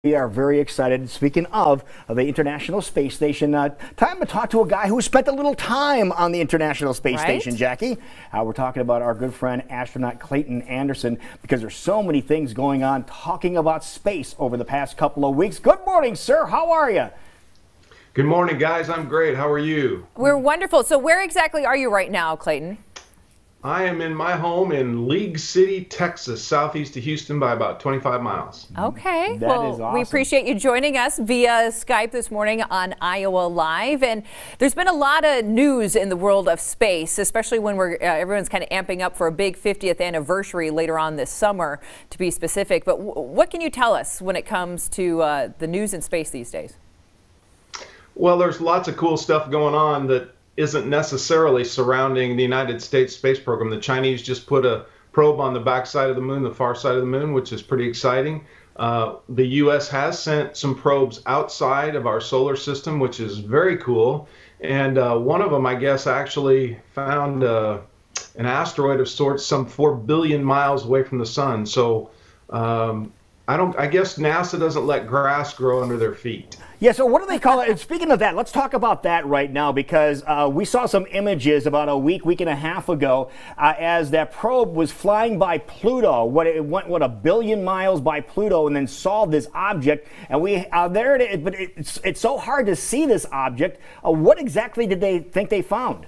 We are very excited. Speaking of the International Space Station, time to talk to a guy who spent a little time on the International Space Station, Jackie. We're talking about our good friend, Astronaut Clayton Anderson, because there's so many things going on talking about space over the past couple of weeks. Good morning, sir. How are you? Good morning, guys. I'm great. How are you? We're wonderful. So where exactly are you right now, Clayton? I am in my home in League City, Texas, southeast of Houston by about 25 miles. Okay. That well, is awesome. We appreciate you joining us via Skype this morning on Iowa Live. And there's been a lot of news in the world of space, especially when everyone's kind of amping up for a big 50th anniversary later on this summer, to be specific. But what can you tell us when it comes to the news in space these days? Well, there's lots of cool stuff going on that isn't necessarily surrounding the United States space program. The Chinese just put a probe on the backside of the moon, the far side of the moon, which is pretty exciting. The U.S. has sent some probes outside of our solar system, which is very cool. And one of them, I guess, actually found an asteroid of sorts some 4 billion miles away from the sun. So I guess NASA doesn't let grass grow under their feet. Yeah, so what do they call it? And speaking of that, let's talk about that right now, because we saw some images about a week and a half ago as that probe was flying by Pluto. It went 1 billion miles by Pluto and then saw this object. And there it is, but it's so hard to see this object. What exactly did they think they found?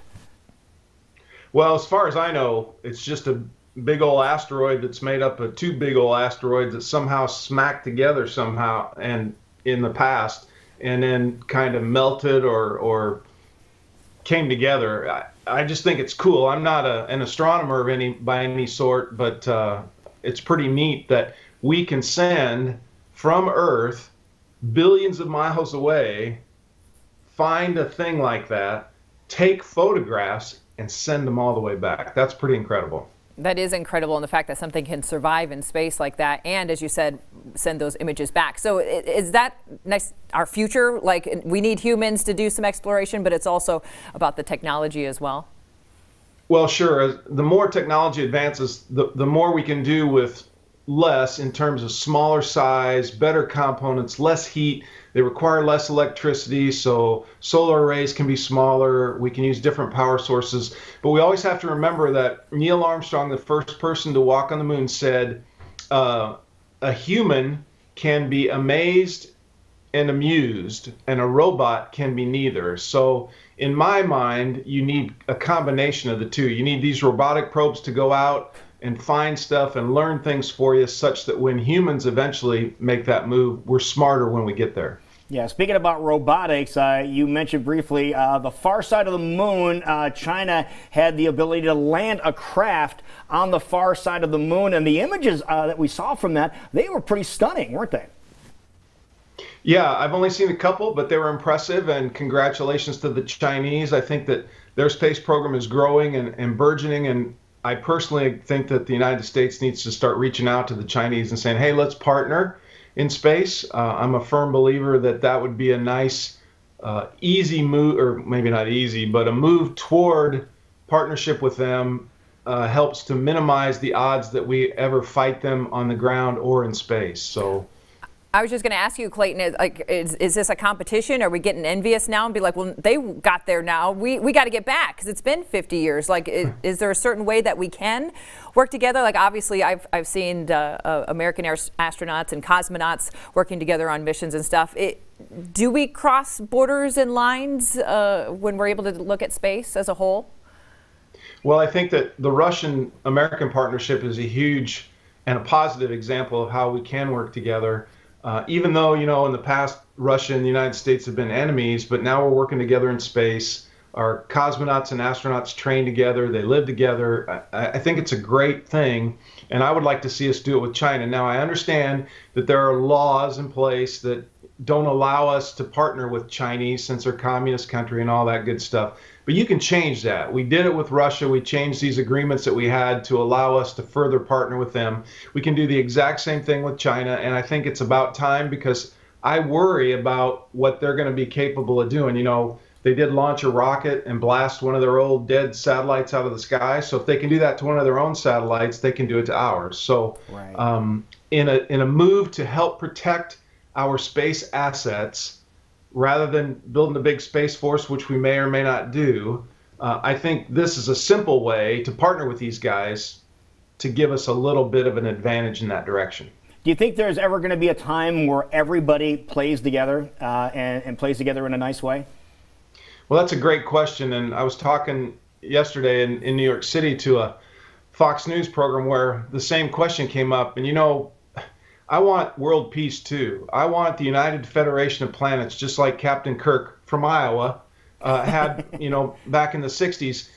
Well, as far as I know, it's just a big old asteroid that's made up of 2 big old asteroids that somehow smacked together somehow and in the past, and then kind of melted or came together. I just think it's cool. I'm not an astronomer by any sort, but it's pretty neat that we can send from Earth billions of miles away, find a thing like that, take photographs, and send them all the way back. That's pretty incredible. That is incredible, and the fact that something can survive in space like that, and as you said, send those images back. So is that our future? Like, we need humans to do some exploration, but it's also about the technology as well? Well, sure. The more technology advances, the more we can do with less in terms of smaller size, better components, less heat. They require less electricity, so solar arrays can be smaller. We can use different power sources. But we always have to remember that Neil Armstrong, the first person to walk on the moon, said a human can be amazed and amused, and a robot can be neither. So in my mind, you need a combination of the two. You need these robotic probes to go out and find stuff and learn things for you, such that when humans eventually make that move, we're smarter when we get there. Yeah, speaking about robotics, you mentioned briefly the far side of the moon. China had the ability to land a craft on the far side of the moon, and the images that we saw from that, they were pretty stunning, weren't they? Yeah, I've only seen a couple, but they were impressive, and congratulations to the Chinese. I think that their space program is growing and burgeoning, and I personally think that the United States needs to start reaching out to the Chinese and saying, hey, let's partner in space. I'm a firm believer that that would be a nice, easy move, or maybe not easy, but a move toward partnership with them helps to minimize the odds that we ever fight them on the ground or in space. So I was just going to ask you, Clayton, is this a competition? Are we getting envious now and be like, well, they got there now. We got to get back because it's been 50 years. Like, is there a certain way that we can work together? Like, obviously, I've seen American astronauts and cosmonauts working together on missions and stuff. Do we cross borders and lines when we're able to look at space as a whole? Well, I think that the Russian-American partnership is a huge and a positive example of how we can work together. Even though, in the past, Russia and the United States have been enemies, but now we're working together in space. Our cosmonauts and astronauts train together. They live together. I think it's a great thing, and I would like to see us do it with China. Now, I understand that there are laws in place that don't allow us to partner with Chinese since they're a communist country and all that good stuff. But you can change that. We did it with Russia. We changed these agreements that we had to allow us to further partner with them. We can do the exact same thing with China, and I think it's about time, because I worry about what they're going to be capable of doing. They did launch a rocket and blast one of their old dead satellites out of the sky. So if they can do that to one of their own satellites, they can do it to ours. So right. In a move to help protect our space assets rather than building a big space force, which we may or may not do. I think this is a simple way to partner with these guys to give us a little bit of an advantage in that direction. Do you think there's ever going to be a time where everybody plays together and plays together in a nice way? Well, that's a great question. And I was talking yesterday in New York City to a Fox News program where the same question came up. And, you know, I want world peace, too. I want the United Federation of Planets, just like Captain Kirk from Iowa had, you know, back in the 60s.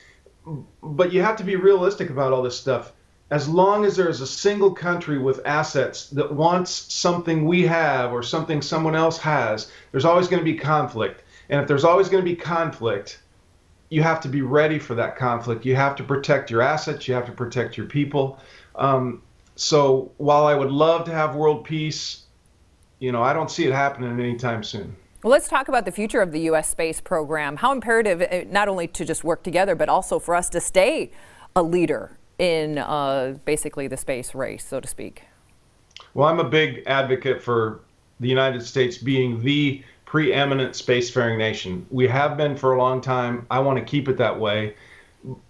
But you have to be realistic about all this stuff. As long as there's a single country with assets that wants something we have or something someone else has, there's always going to be conflict. And if there's always going to be conflict, you have to be ready for that conflict. You have to protect your assets. You have to protect your people. So while I would love to have world peace, you know, I don't see it happening anytime soon. Well, let's talk about the future of the U.S. space program. How imperative, not only to just work together, but also for us to stay a leader in basically the space race, so to speak? Well, I'm a big advocate for the United States being the preeminent spacefaring nation. We have been for a long time. I want to keep it that way.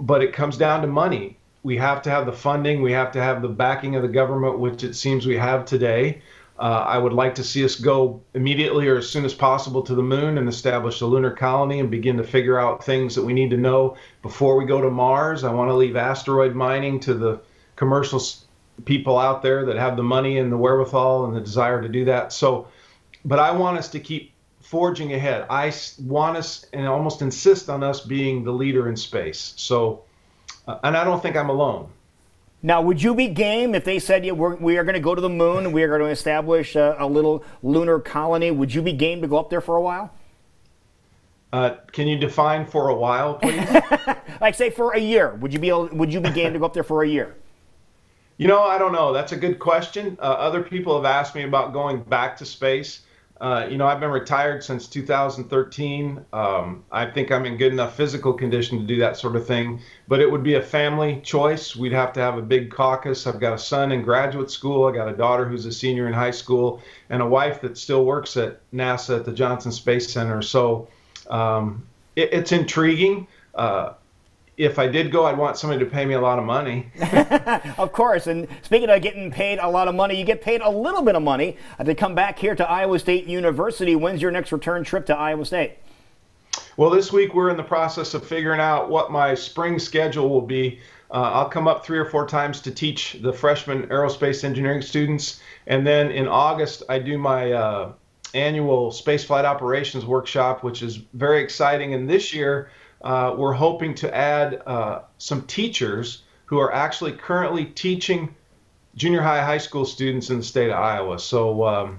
But it comes down to money. We have to have the funding. We have to have the backing of the government, which it seems we have today. I would like to see us go immediately or as soon as possible to the moon and establish a lunar colony and begin to figure out things that we need to know before we go to Mars. I want to leave asteroid mining to the commercial people out there that have the money and the wherewithal and the desire to do that. So, but I want us to keep forging ahead. I want us and almost insist on us being the leader in space. So, and I don't think I'm alone. Now, would you be game if they said, yeah, we are going to go to the moon, we are going to establish a little lunar colony? Would you be game to go up there for a while? Can you define for a while, please? Like, say, for a year. Would you be game to go up there for a year? You know, I don't know. That's a good question. Other people have asked me about going back to space. You know, I've been retired since 2013. I think I'm in good enough physical condition to do that sort of thing, but it would be a family choice. We'd have to have a big caucus. I've got a son in graduate school. I got a daughter who's a senior in high school and a wife that still works at NASA at the Johnson Space Center. So it's intriguing. If I did go, I'd want somebody to pay me a lot of money. Of course. And speaking of getting paid a lot of money, you get paid a little bit of money to come back here to Iowa State University. When's your next return trip to Iowa State? Well, this week we're in the process of figuring out what my spring schedule will be. I'll come up 3 or 4 times to teach the freshman aerospace engineering students. And then in August, I do my annual spaceflight operations workshop, which is very exciting. And this year, we're hoping to add some teachers who are actually currently teaching junior high school students in the state of Iowa. So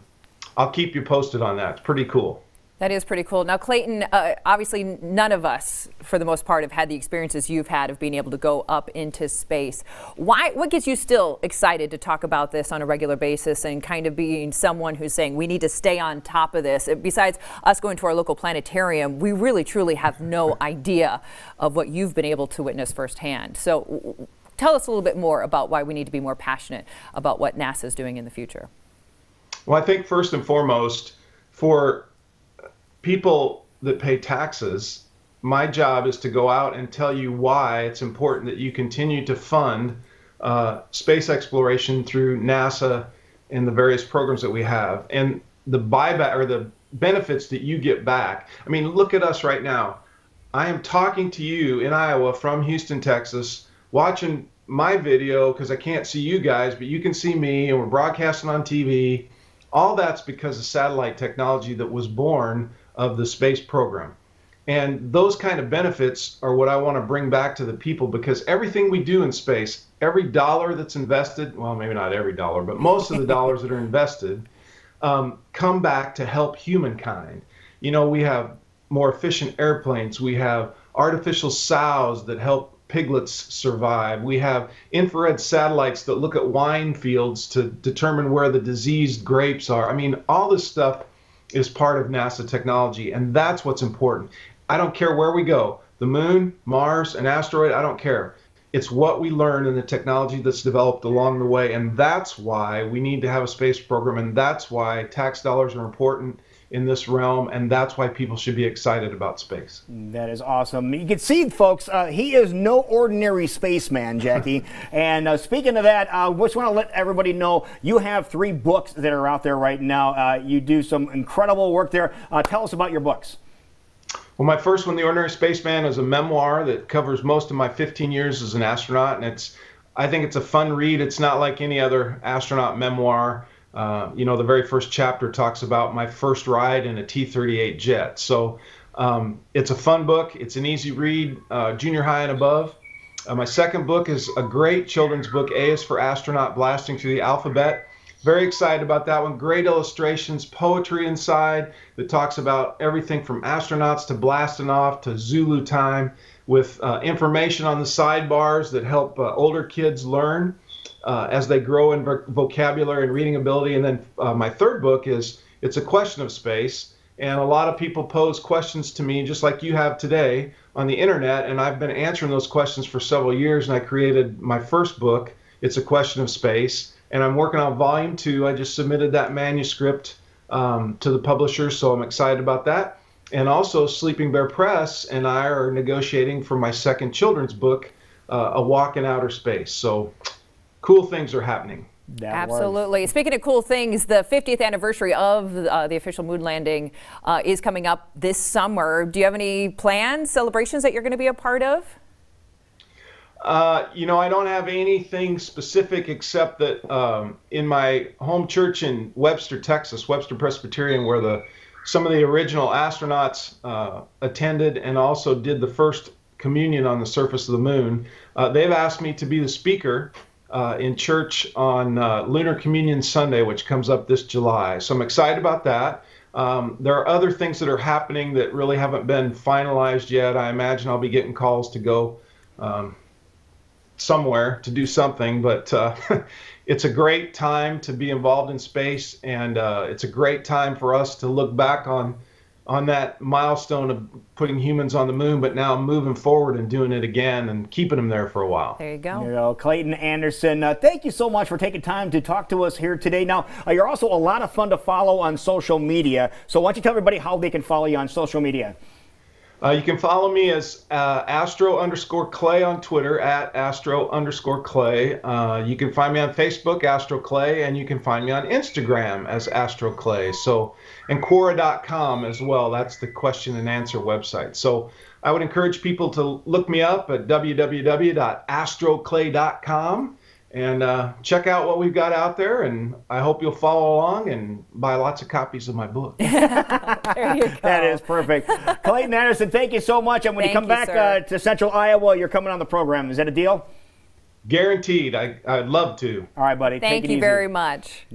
I'll keep you posted on that. It's pretty cool. That is pretty cool. Now, Clayton, obviously none of us, for the most part, have had the experiences you've had of being able to go up into space. What gets you still excited to talk about this on a regular basis and kind of being someone who's saying we need to stay on top of this? Besides us going to our local planetarium, we really, truly have no idea of what you've been able to witness firsthand. So tell us a little bit more about why we need to be more passionate about what NASA is doing in the future. Well, I think first and foremost, for people that pay taxes, my job is to go out and tell you why it's important that you continue to fund space exploration through NASA and the various programs that we have, and the buyback or the benefits that you get back. I mean, look at us right now. I am talking to you in Iowa from Houston, Texas, watching my video because I can't see you guys, but you can see me, and we're broadcasting on TV. All that's because of satellite technology that was born of the space program. And those kind of benefits are what I want to bring back to the people, because everything we do in space, every dollar that's invested, well, maybe not every dollar, but most of the dollars that are invested come back to help humankind. You know, we have more efficient airplanes. We have artificial sows that help piglets survive. We have infrared satellites that look at wine fields to determine where the diseased grapes are. I mean, all this stuff is part of NASA technology, and that's what's important. I don't care where we go, the moon, Mars, an asteroid, I don't care. It's what we learn and the technology that's developed along the way. And that's why we need to have a space program. And that's why tax dollars are important in this realm. And that's why people should be excited about space. That is awesome. You can see, folks, he is no ordinary spaceman, Jackie. And speaking of that, I just want to let everybody know you have 3 books that are out there right now. You do some incredible work there. Tell us about your books. Well, my first one, The Ordinary Spaceman, is a memoir that covers most of my 15 years as an astronaut, and I think it's a fun read. It's not like any other astronaut memoir. You know, the very first chapter talks about my first ride in a T-38 jet. So it's a fun book. It's an easy read, junior high and above. My second book is a great children's book, A is for Astronaut, Blasting Through the Alphabet. Very excited about that one. Great illustrations, poetry inside that talks about everything from astronauts to blasting off to Zulu time, with information on the sidebars that help older kids learn as they grow in vocabulary and reading ability. And then my third book is It's a Question of Space. And a lot of people pose questions to me, just like you have today, on the internet. And I've been answering those questions for several years. And I created my first book, It's a Question of Space. And I'm working on volume 2. I just submitted that manuscript to the publisher, so I'm excited about that. And also, Sleeping Bear Press and I are negotiating for my second children's book, A Walk in Outer Space. So cool things are happening. Absolutely. Speaking of cool things, the 50th anniversary of the official moon landing is coming up this summer. Do you have any plans, celebrations that you're going to be a part of? You know, I don't have anything specific except that in my home church in Webster, Texas, Webster Presbyterian, where some of the original astronauts attended and also did the first communion on the surface of the moon, they've asked me to be the speaker in church on Lunar Communion Sunday, which comes up this July. So I'm excited about that. There are other things that are happening that really haven't been finalized yet. I imagine I'll be getting calls to go somewhere to do something, but it's a great time to be involved in space, and it's a great time for us to look back on that milestone of putting humans on the moon, but now moving forward and doing it again and keeping them there for a while. There you go. You know, Clayton Anderson, thank you so much for taking time to talk to us here today. Now, you're also a lot of fun to follow on social media, so why don't you tell everybody how they can follow you on social media? You can follow me as Astro_Clay on Twitter, at Astro_Clay. You can find me on Facebook, Astro Clay, and you can find me on Instagram as Astro Clay. So, and Quora.com as well. That's the question and answer website. So I would encourage people to look me up at www.astroclay.com and check out what we've got out there. And I hope you'll follow along and buy lots of copies of my book. There you go. That is perfect. Clayton Anderson, thank you so much. And when you come back to Central Iowa, you're coming on the program. Is that a deal? Guaranteed. I'd love to. All right, buddy. Thank you very much.